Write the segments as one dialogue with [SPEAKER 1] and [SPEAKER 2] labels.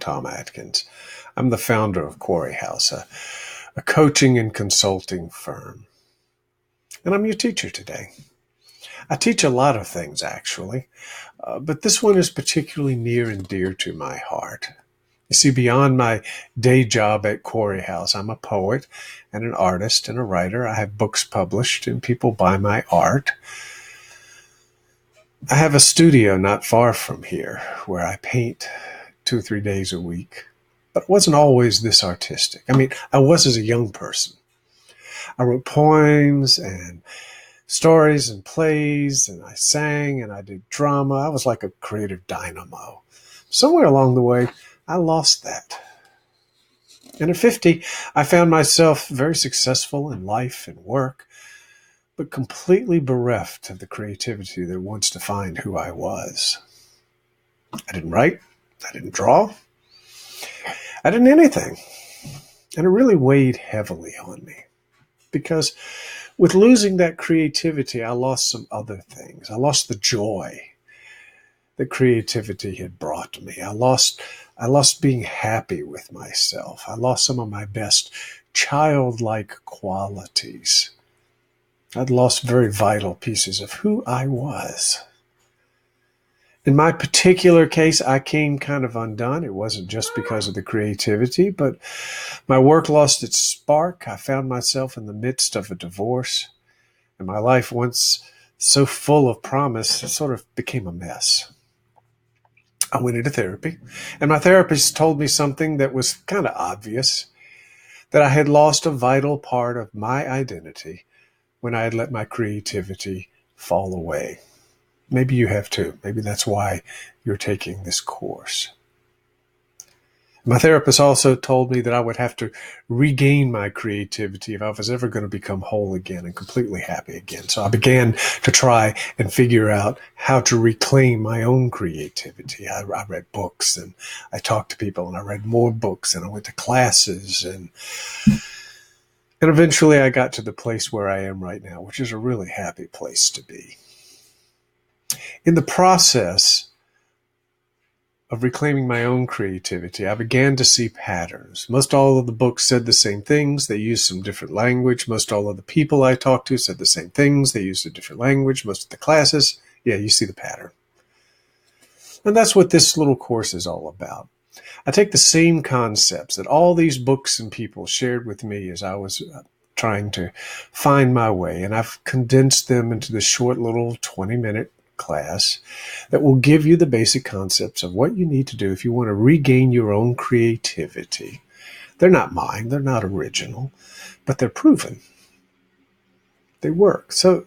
[SPEAKER 1] Tom Atkins. I'm the founder of Quarry House, a coaching and consulting firm. And I'm your teacher today. I teach a lot of things, actually, but this one is particularly near and dear to my heart. You see, beyond my day job at Quarry House, I'm a poet and an artist and a writer. I have books published and people buy my art. I have a studio not far from here where I paint 2 or 3 days a week. But it wasn't always this artistic. I mean, I was as a young person. I wrote poems and stories and plays, and I sang and I did drama. I was like a creative dynamo. Somewhere along the way, I lost that. And at 50, I found myself very successful in life and work, but completely bereft of the creativity that once defined who I was. I didn't write. I didn't draw. I didn't anything. And it really weighed heavily on me because with losing that creativity, I lost some other things. I lost the joy that creativity had brought me. I lost being happy with myself. I lost some of my best childlike qualities. I'd lost very vital pieces of who I was. In my particular case, I came kind of undone. It wasn't just because of the creativity, but my work lost its spark. I found myself in the midst of a divorce, and my life, once so full of promise, it sort of became a mess. I went into therapy, and my therapist told me something that was kind of obvious, that I had lost a vital part of my identity when I had let my creativity fall away. Maybe you have too. Maybe that's why you're taking this course. My therapist also told me that I would have to regain my creativity if I was ever going to become whole again and completely happy again. So I began to try and figure out how to reclaim my own creativity. I read books and I talked to people and I read more books and I went to classes and eventually I got to the place where I am right now, which is a really happy place to be. In the process of reclaiming my own creativity, I began to see patterns. Most all of the books said the same things. They used some different language. Most all of the people I talked to said the same things. They used a different language. Most of the classes, you see the pattern. And that's what this little course is all about. I take the same concepts that all these books and people shared with me as I was trying to find my way, and I've condensed them into this short little 20-minute class that will give you the basic concepts of what you need to do if you want to regain your own creativity. They're not mine, they're not original, but they're proven. They work. So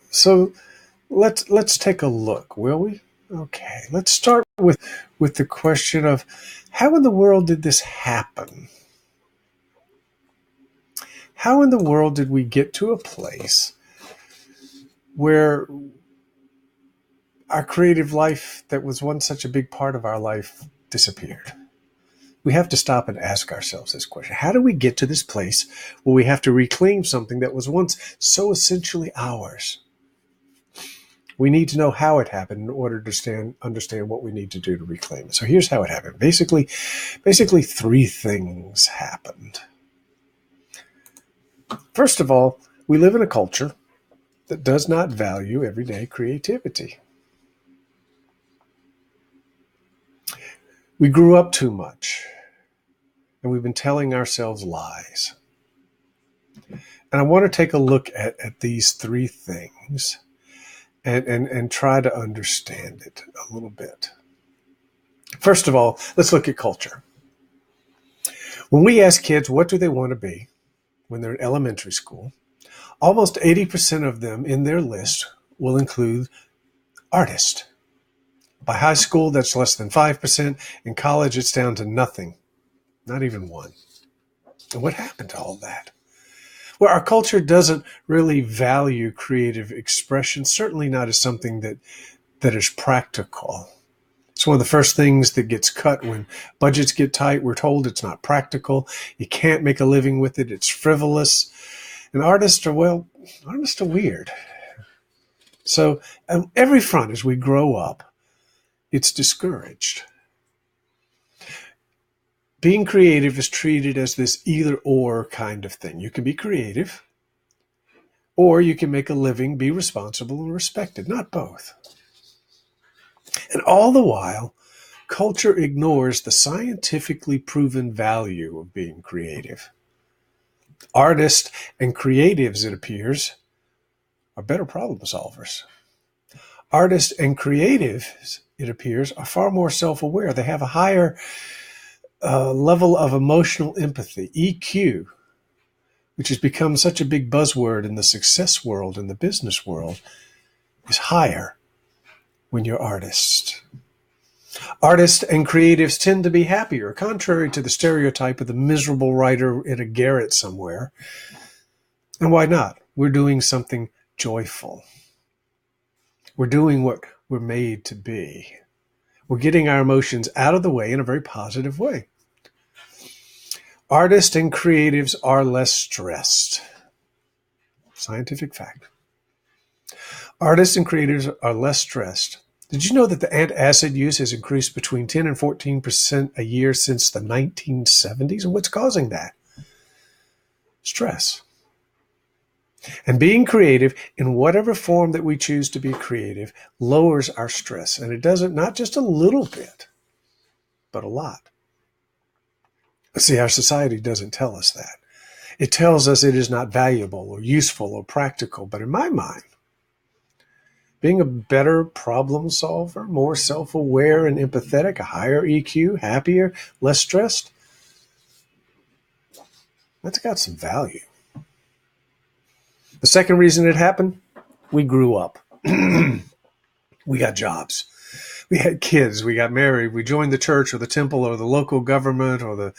[SPEAKER 1] let's take a look, will we? Okay, let's start with the question of how in the world did this happen? How in the world did we get to a place where our creative life that was once such a big part of our life disappeared? We have to stop and ask ourselves this question. How do we get to this place where we have to reclaim something that was once so essentially ours? We need to know how it happened in order to understand what we need to do to reclaim it. So here's how it happened. Basically 3 things happened. First of all, we live in a culture that does not value everyday creativity. We grew up too much, and we've been telling ourselves lies. And I want to take a look at these 3 things and try to understand it a little bit. First of all, let's look at culture. When we ask kids what do they want to be when they're in elementary school, almost 80% of them in their list will include artist. By high school, that's less than 5%. In college, it's down to nothing, not even 1. And what happened to all that? Well, our culture doesn't really value creative expression, certainly not as something that is practical. It's one of the first things that gets cut when budgets get tight. We're told it's not practical. You can't make a living with it. It's frivolous. And artists are weird. So on every front, as we grow up, it's discouraged. being creative is treated as this either or kind of thing. You can be creative, or you can make a living, be responsible, and respected. Not both. And all the while, culture ignores the scientifically proven value of being creative. Artists and creatives, it appears, are better problem solvers. Artists and creatives, it appears, are far more self-aware. They have a higher level of emotional empathy, EQ, which has become such a big buzzword in the success world, in the business world, is higher when you're artists. Artists and creatives tend to be happier, contrary to the stereotype of the miserable writer in a garret somewhere. And why not? We're doing something joyful. We're doing what we're made to be. We're getting our emotions out of the way in a very positive way. Artists and creatives are less stressed. Scientific fact. Artists and creatives are less stressed. Did you know that the antacid use has increased between 10 and 14% a year since the 1970s? And what's causing that? Stress. And being creative, in whatever form that we choose to be creative, lowers our stress. And it does it not just a little bit, but a lot. See, our society doesn't tell us that. It tells us it is not valuable or useful or practical. But in my mind, being a better problem solver, more self-aware and empathetic, a higher EQ, happier, less stressed, that's got some value. The second reason it happened, we grew up. We got jobs. We had kids. We got married. We joined the church or the temple or the local government or the,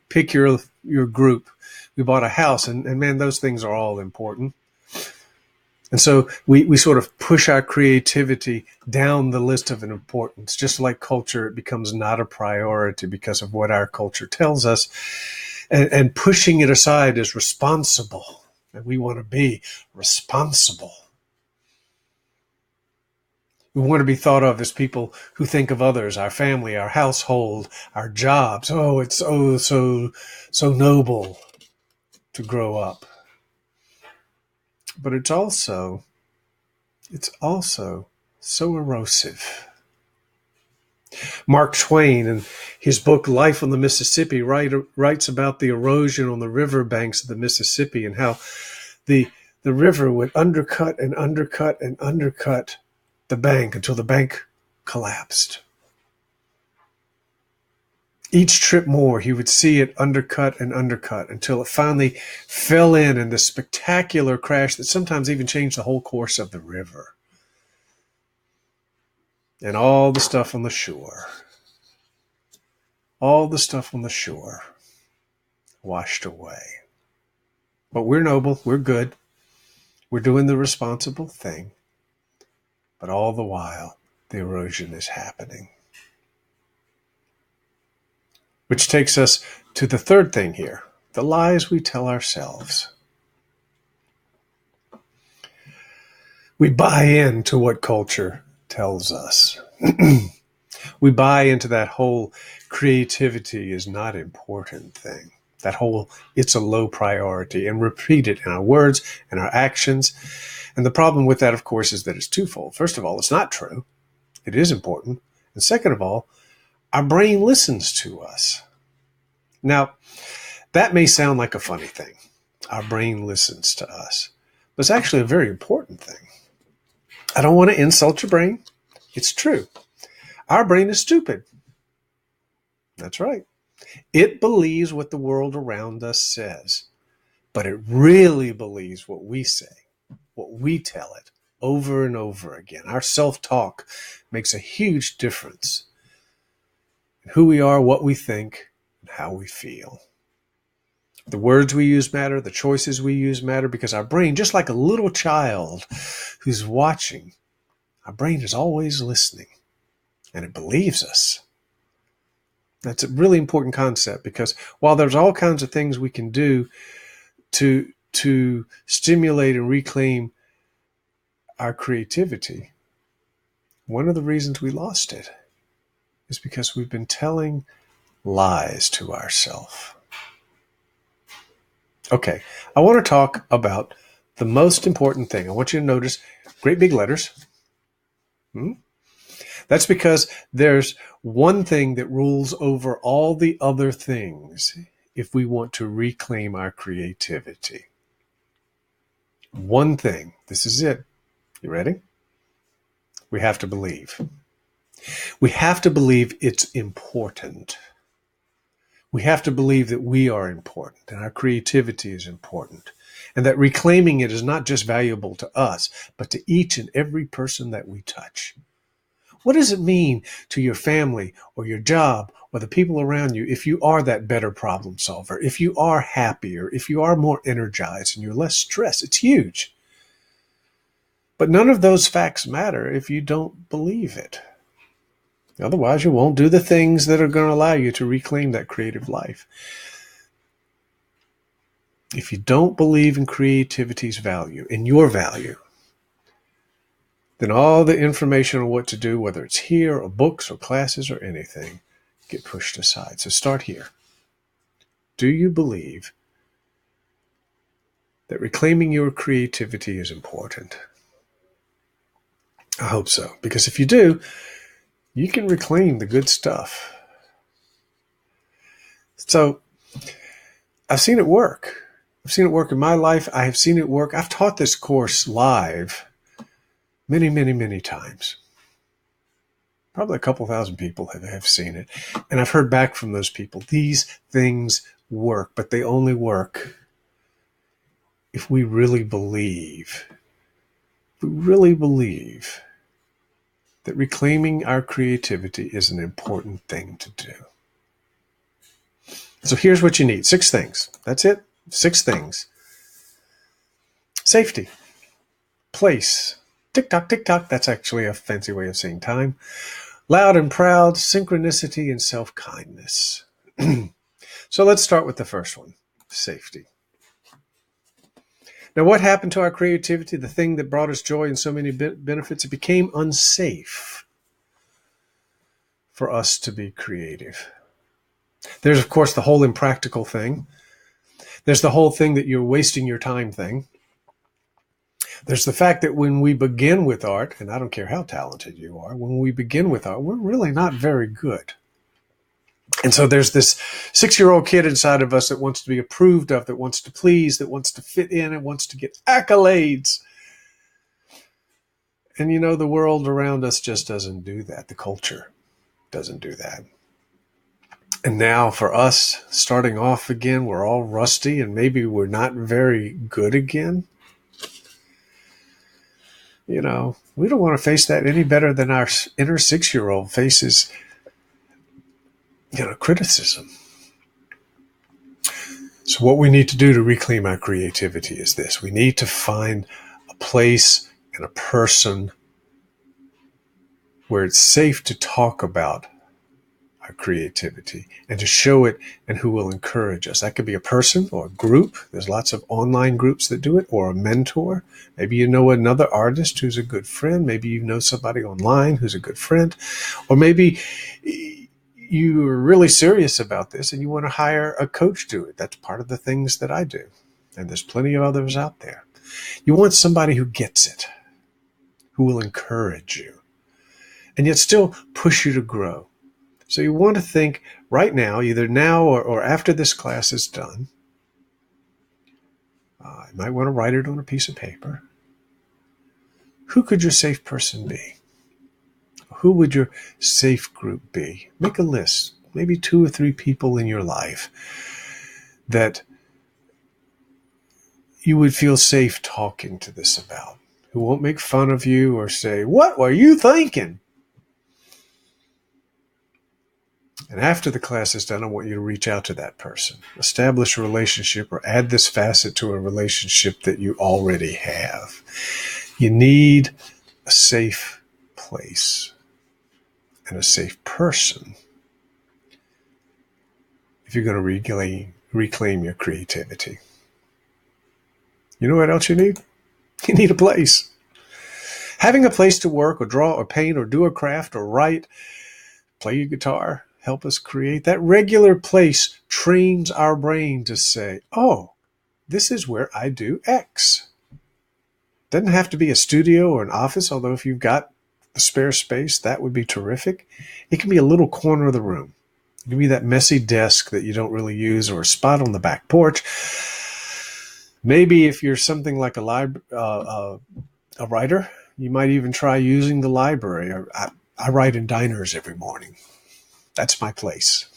[SPEAKER 1] pick your group. We bought a house, and man, those things are all important. And so we sort of push our creativity down the list of importance. Just like culture, it becomes not a priority because of what our culture tells us. And pushing it aside is responsible. And we want to be responsible. We want to be thought of as people who think of others, our family, our household, our jobs. Oh, it's so noble to grow up. But it's also so erosive. Mark Twain, in his book Life on the Mississippi, writes about the erosion on the river banks of the Mississippi and how the river would undercut and undercut and undercut the bank until the bank collapsed. Each trip more, he would see it undercut and undercut until it finally fell in this spectacular crash that sometimes even changed the whole course of the river. And all the stuff on the shore washed away. But we're noble, we're good, we're doing the responsible thing. But all the while, the erosion is happening. Which takes us to the third thing here, the lies we tell ourselves. We buy into what culture tells us. We buy into that whole creativity is not important thing. That whole it's a low priority, and repeat it in our words and our actions. And the problem with that, of course, is that it's twofold. First of all, it's not true. It is important. And second of all, our brain listens to us. Now, that may sound like a funny thing. Our brain listens to us. But it's actually a very important thing. I don't want to insult your brain. It's true. Our brain is stupid. That's right. It believes what the world around us says, but it really believes what we say, what we tell it over and over again. Our self-talk makes a huge difference in who we are, what we think, and how we feel. The words we use matter, the choices we use matter, because our brain, just like a little child who's watching, our brain is always listening, and it believes us. That's a really important concept, because while there's all kinds of things we can do to stimulate and reclaim our creativity, one of the reasons we lost it is because we've been telling lies to ourselves. Okay, I want to talk about the most important thing. I want you to notice great big letters. That's because there's one thing that rules over all the other things if we want to reclaim our creativity. One thing. This is it. You ready? We have to believe. We have to believe it's important. We have to believe that we are important and our creativity is important, and that reclaiming it is not just valuable to us, but to each and every person that we touch. What does it mean to your family or your job or the people around you if you are that better problem solver, if you are happier, if you are more energized and you're less stressed? It's huge. But none of those facts matter if you don't believe it. Otherwise, you won't do the things that are going to allow you to reclaim that creative life. If you don't believe in creativity's value, in your value, then all the information on what to do, whether it's here or books or classes or anything, get pushed aside. So start here. Do you believe that reclaiming your creativity is important? I hope so, because if you do, you can reclaim the good stuff. So I've seen it work. I've seen it work in my life. I have seen it work. I've taught this course live many, many, many times. Probably a couple thousand people have seen it. And I've heard back from those people. These things work, but they only work if we really believe. If we really believe that reclaiming our creativity is an important thing to do. So here's what you need. 6 things. That's it. 6 things. Safety. Place. Tick-tock, tick-tock. That's actually a fancy way of saying time. Loud and proud. Synchronicity and self-kindness. So let's start with the first one. Safety. Now, what happened to our creativity? The thing that brought us joy and so many benefits, it became unsafe for us to be creative. There's, of course, the whole impractical thing. There's the whole thing that you're wasting your time thing. There's the fact that when we begin with art, and I don't care how talented you are, when we begin with art, we're really not very good. And so there's this 6-year-old kid inside of us that wants to be approved of, that wants to please, that wants to fit in, and wants to get accolades. And you know, the world around us just doesn't do that. The culture doesn't do that. And now for us, starting off again, we're all rusty and maybe we're not very good again. You know, we don't want to face that any better than our inner 6-year-old faces, criticism. So what we need to do to reclaim our creativity is this. We need to find a place and a person where it's safe to talk about our creativity and to show it, and who will encourage us. That could be a person or a group. There's lots of online groups that do it, or a mentor. Maybe you know another artist who's a good friend. Maybe you know somebody online who's a good friend. Or maybe you're really serious about this and you want to hire a coach to it. That's part of the things that I do. And there's plenty of others out there. You want somebody who gets it, who will encourage you, and yet still push you to grow. So you want to think right now, either now or after this class is done. You might want to write it on a piece of paper. Who could your safe person be? Who would your safe group be? Make a list, maybe 2 or 3 people in your life that you would feel safe talking to this about, who won't make fun of you or say, "What were you thinking?" And after the class is done, I want you to reach out to that person, establish a relationship, or add this facet to a relationship that you already have. You need a safe place and a safe person if you're going to reclaim your creativity. You know what else you need? You need a place. Having a place to work or draw or paint or do a craft or write, play your guitar, help us create. That regular place trains our brain to say, oh, this is where I do X. Doesn't have to be a studio or an office, although if you've got the spare space, that would be terrific. It can be a little corner of the room. It can be that messy desk that you don't really use, or a spot on the back porch. Maybe if you're something like a writer, you might even try using the library. I write in diners every morning. That's my place.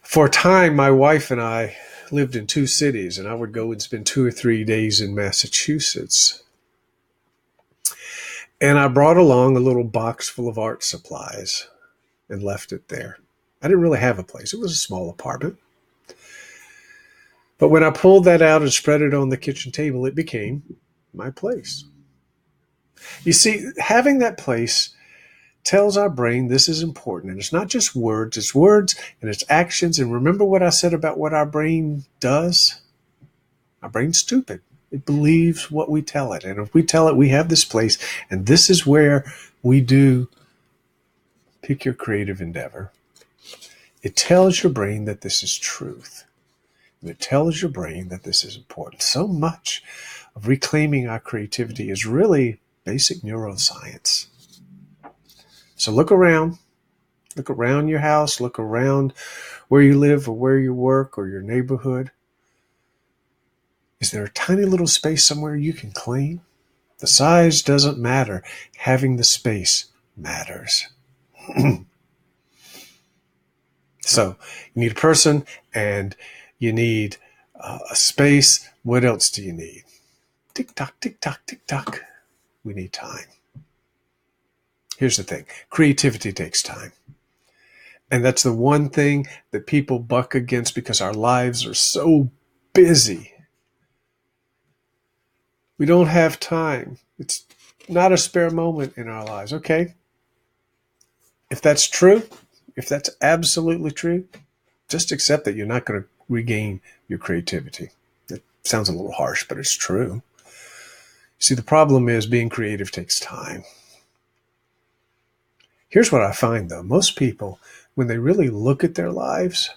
[SPEAKER 1] For a time, my wife and I lived in 2 cities, and I would go and spend 2 or 3 days in Massachusetts. And I brought along a little box full of art supplies and left it there. I didn't really have a place. It was a small apartment. But when I pulled that out and spread it on the kitchen table, it became my place. You see, having that place tells our brain this is important. And it's not just words, it's words and it's actions. And remember what I said about what our brain does? Our brain's stupid. It believes what we tell it. And if we tell it we have this place and this is where we do pick your creative endeavor, it tells your brain that this is truth. And it tells your brain that this is important. So much of reclaiming our creativity is really basic neuroscience. So look around your house, look around where you live or where you work or your neighborhood. Is there a tiny little space somewhere you can claim? The size doesn't matter. Having the space matters. So you need a person and you need a space. What else do you need? Tick tock, tick tock, tick tock. We need time. Here's the thing. Creativity takes time. And that's the one thing that people buck against because our lives are so busy. We don't have time. It's not a spare moment in our lives. Okay. If that's true, if that's absolutely true, just accept that you're not going to regain your creativity. It sounds a little harsh, but it's true. See, the problem is being creative takes time. Here's what I find, though. Most people, when they really look at their lives,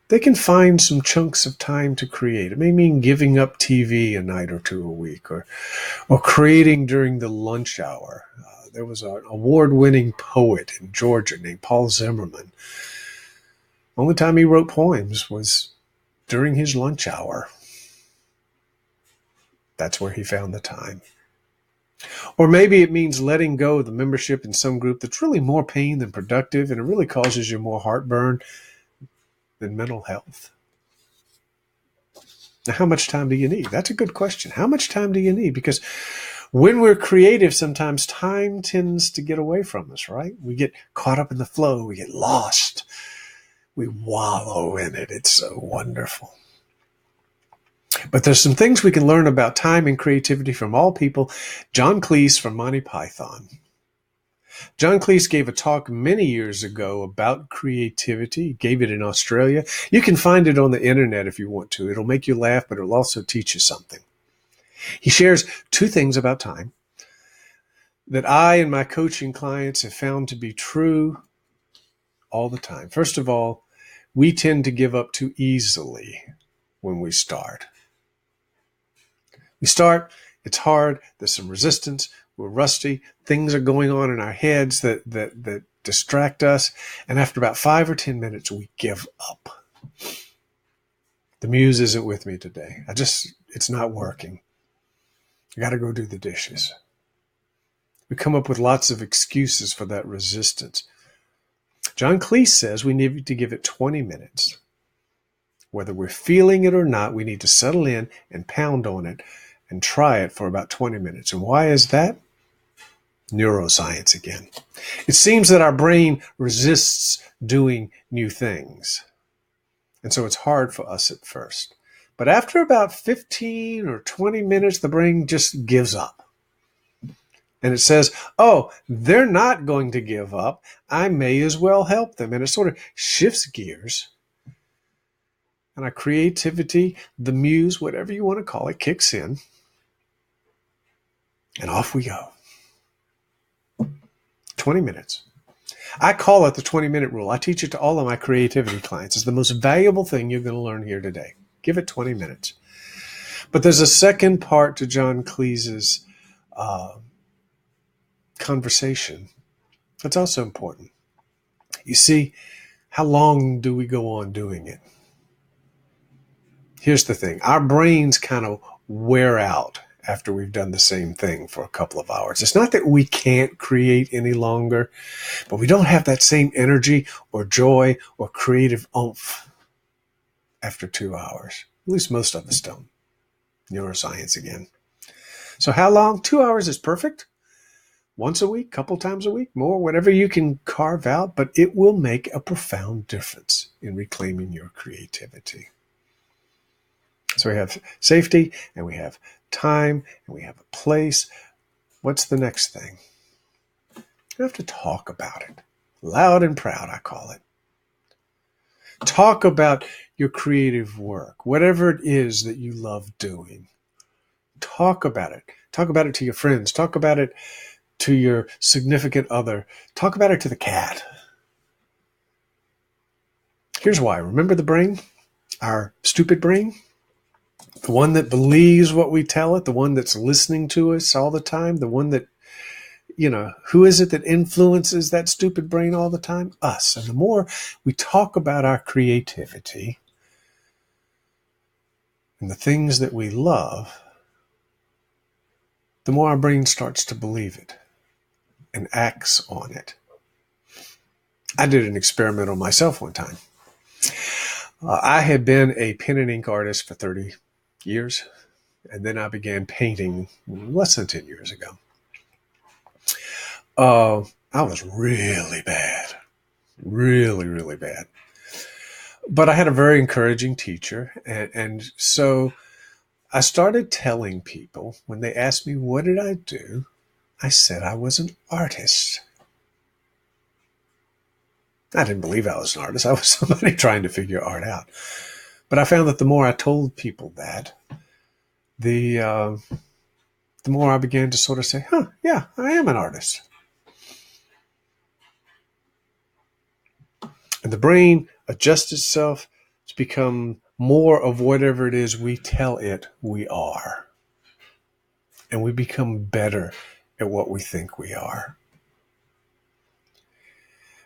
[SPEAKER 1] they can find some chunks of time to create. It may mean giving up TV a night or 2 a week, or creating during the lunch hour. There was an award-winning poet in Georgia named Paul Zimmerman. Only time he wrote poems was during his lunch hour. That's where he found the time. Or maybe it means letting go of the membership in some group that's really more pain than productive, and it really causes you more heartburn than mental health. Now, how much time do you need? That's a good question. How much time do you need? Because when we're creative, sometimes time tends to get away from us, right? We get caught up in the flow. We get lost. We wallow in it. It's so wonderful. But there's some things we can learn about time and creativity from all people. John Cleese from Monty Python. John Cleese gave a talk many years ago about creativity. He gave it in Australia. You can find it on the internet if you want to. It'll make you laugh, but it'll also teach you something. He shares 2 things about time that I and my coaching clients have found to be true all the time. First of all, we tend to give up too easily when we start. We start, it's hard, there's some resistance, we're rusty, things are going on in our heads that distract us, and after about 5 or 10 minutes, we give up. The muse isn't with me today. It's not working. I got to go do the dishes. We come up with lots of excuses for that resistance. John Cleese says we need to give it 20 minutes. Whether we're feeling it or not, we need to settle in and pound on it and try it for about 20 minutes. And why is that? Neuroscience again. It seems that our brain resists doing new things. And so it's hard for us at first. But after about 15 or 20 minutes, the brain just gives up. And it says, oh, they're not going to give up. I may as well help them. And it sort of shifts gears. And our creativity, the muse, whatever you want to call it, kicks in. And off we go. 20 minutes. I call it the 20-minute rule. I teach it to all of my creativity clients. It's the most valuable thing you're going to learn here today. Give it 20 minutes. But there's a second part to John Cleese's conversation that's also important. You see, how long do we go on doing it? Here's the thing. Our brains kind of wear out after we've done the same thing for a couple of hours. It's not that we can't create any longer, but we don't have that same energy or joy or creative oomph after 2 hours. At least most of us don't. Neuroscience again. So how long? 2 hours is perfect. Once a week, couple times a week, more, whatever you can carve out, but it will make a profound difference in reclaiming your creativity. So we have safety, and we have time, and we have a place. What's the next thing? You have to talk about it. Loud and proud, I call it. Talk about your creative work, whatever it is that you love doing. Talk about it. Talk about it to your friends. Talk about it to your significant other. Talk about it to the cat. Here's why. Remember the brain? Our stupid brain? The one that believes what we tell it, the one that's listening to us all the time, the one that, who is it that influences that stupid brain all the time? Us. And the more we talk about our creativity and the things that we love, the more our brain starts to believe it and acts on it. I did an experiment on myself one time. I had been a pen and ink artist for 30 years, and then I began painting less than 10 years ago. I was really bad, really, really bad. But I had a very encouraging teacher, and so I started telling people when they asked me, what did I do? I said I was an artist. I didn't believe I was an artist. I was somebody trying to figure art out. But I found that the more I told people that, the more I began to sort of say, yeah, I am an artist. And the brain adjusts itself to become more of whatever it is we tell it we are. And we become better at what we think we are.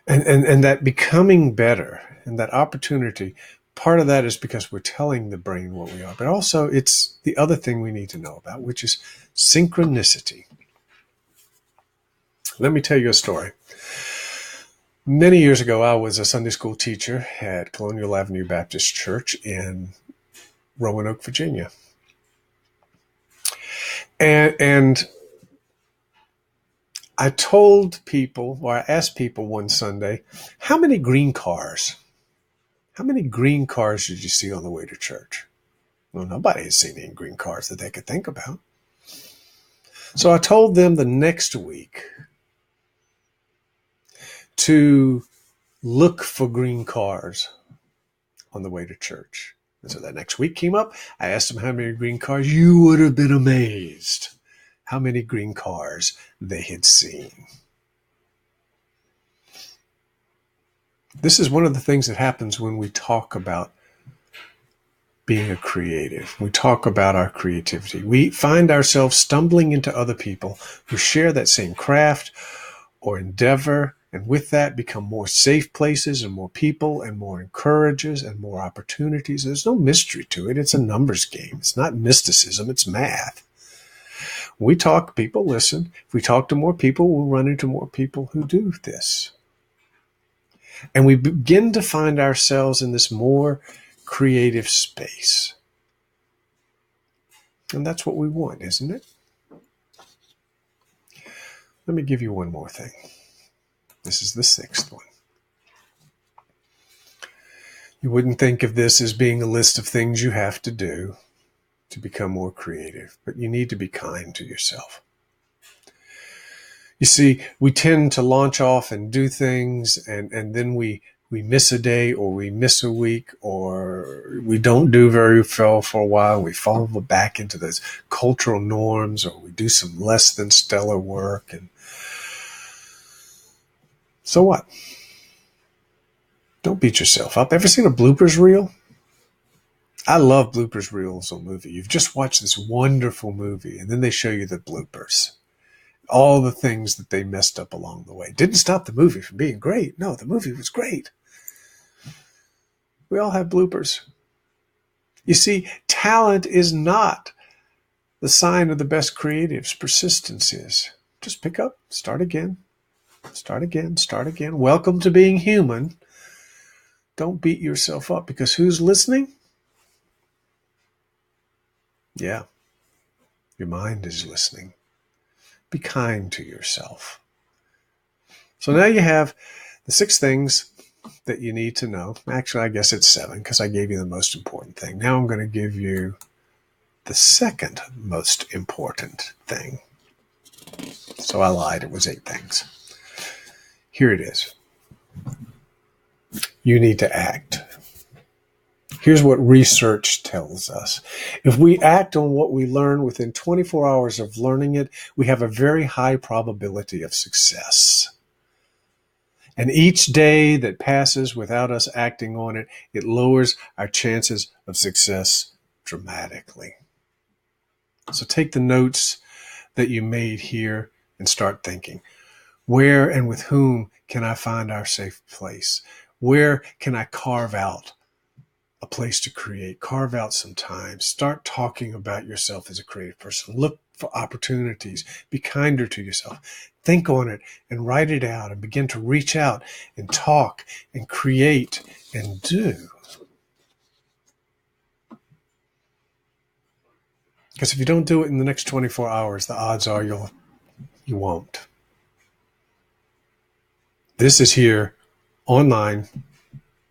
[SPEAKER 1] And that becoming better and that opportunity, part of that is because we're telling the brain what we are, but also it's the other thing we need to know about, which is synchronicity. Let me tell you a story. Many years ago, I was a Sunday school teacher at Colonial Avenue Baptist Church in Roanoke, Virginia. And I told people, or I asked people one Sunday, how many green cars did you see on the way to church? Well, nobody has seen any green cars that they could think about. So I told them the next week to look for green cars on the way to church. And so that next week came up. I asked them how many green cars. You would have been amazed how many green cars they had seen. This is one of the things that happens when we talk about being a creative. We talk about our creativity. We find ourselves stumbling into other people who share that same craft or endeavor, and with that become more safe places and more people and more encouragers and more opportunities. There's no mystery to it. It's a numbers game. It's not mysticism. It's math. We talk, people listen. If we talk to more people, we'll run into more people who do this. And we begin to find ourselves in this more creative space. And that's what we want, isn't it? Let me give you one more thing. This is the sixth one. You wouldn't think of this as being a list of things you have to do to become more creative, but you need to be kind to yourself. You see, we tend to launch off and do things, and then we miss a day, or we miss a week, or we don't do very well for a while. We fall back into those cultural norms, or we do some less than stellar work. And So what? Don't beat yourself up. Ever seen a bloopers reel? I love bloopers reels on movie. You've just watched this wonderful movie, and then they show you the bloopers. All the things that they messed up along the way. Didn't stop the movie from being great. No, the movie was great. We all have bloopers. You see, talent is not the sign of the best creatives. Persistence is. Just pick up, start again, start again, start again. Welcome to being human. Don't beat yourself up, because who's listening? Yeah, your mind is listening. Be kind to yourself. So now you have the 6 things that you need to know. Actually, I guess it's 7, because I gave you the most important thing. Now I'm going to give you the second most important thing. So I lied. It was 8 things. Here it is. You need to act. Here's what research tells us. If we act on what we learn within 24 hours of learning it, we have a very high probability of success. And each day that passes without us acting on it, it lowers our chances of success dramatically. So take the notes that you made here and start thinking. Where and with whom can I find our safe place? Where can I carve out a place to create? Carve out some time. Start talking about yourself as a creative person. Look for opportunities. Be kinder to yourself. Think on it and write it out and begin to reach out and talk and create and do. Because if you don't do it in the next 24 hours, the odds are you won't. This is here online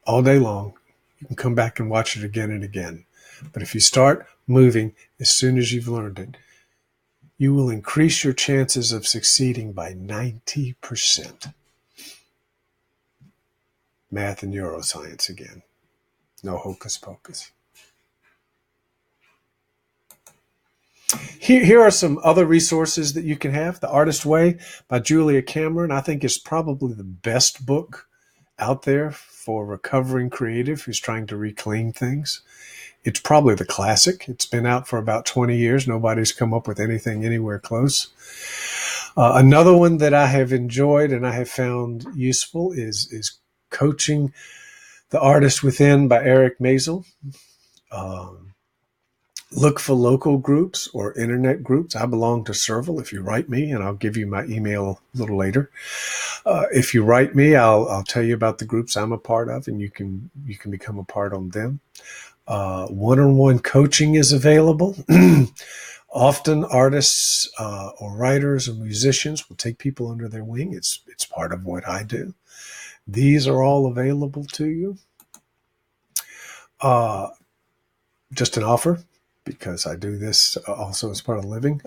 [SPEAKER 1] all day long. You can come back and watch it again and again. But if you start moving as soon as you've learned it, you will increase your chances of succeeding by 90%. Math and neuroscience again. No hocus pocus. Here are some other resources that you can have. The Artist Way by Julia Cameron, I think, is probably the best book out there for a recovering creative who's trying to reclaim things. It's probably the classic. It's been out for about 20 years. Nobody's come up with anything anywhere close. Another one that I have enjoyed and I have found useful is Coaching the Artist Within by Eric Maisel. Look for local groups or internet groups. I belong to several. If you write me, and I'll give you my email a little later. If you write me, I'll tell you about the groups I'm a part of, and you can become a part on them. One-on-one coaching is available. Often artists or writers or musicians will take people under their wing. It's part of what I do. These are all available to you. Just an offer, because I do this also as part of living.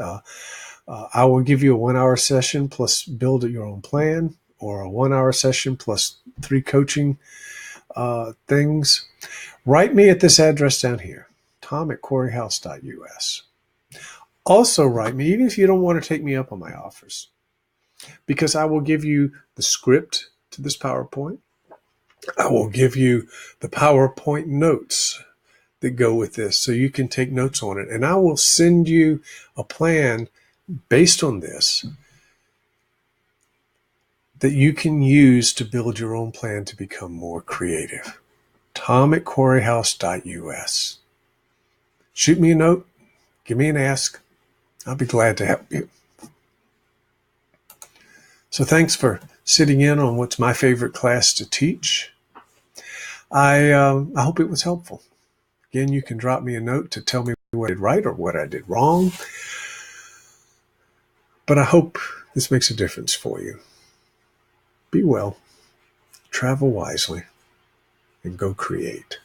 [SPEAKER 1] I will give you a 1-hour session plus build your own plan, or a 1-hour session plus 3 coaching things. Write me at this address down here, tom@quarryhouse.us. Also write me, even if you don't want to take me up on my offers, because I will give you the script to this PowerPoint. I will give you the PowerPoint notes that go with this, so you can take notes on it. And I will send you a plan based on this that you can use to build your own plan to become more creative. tom@quarryhouse.us. Shoot me a note. Give me an ask. I'll be glad to help you. So thanks for sitting in on what's my favorite class to teach. I hope it was helpful. Again, you can drop me a note to tell me what I did right or what I did wrong. But I hope this makes a difference for you. Be well, travel wisely, and go create.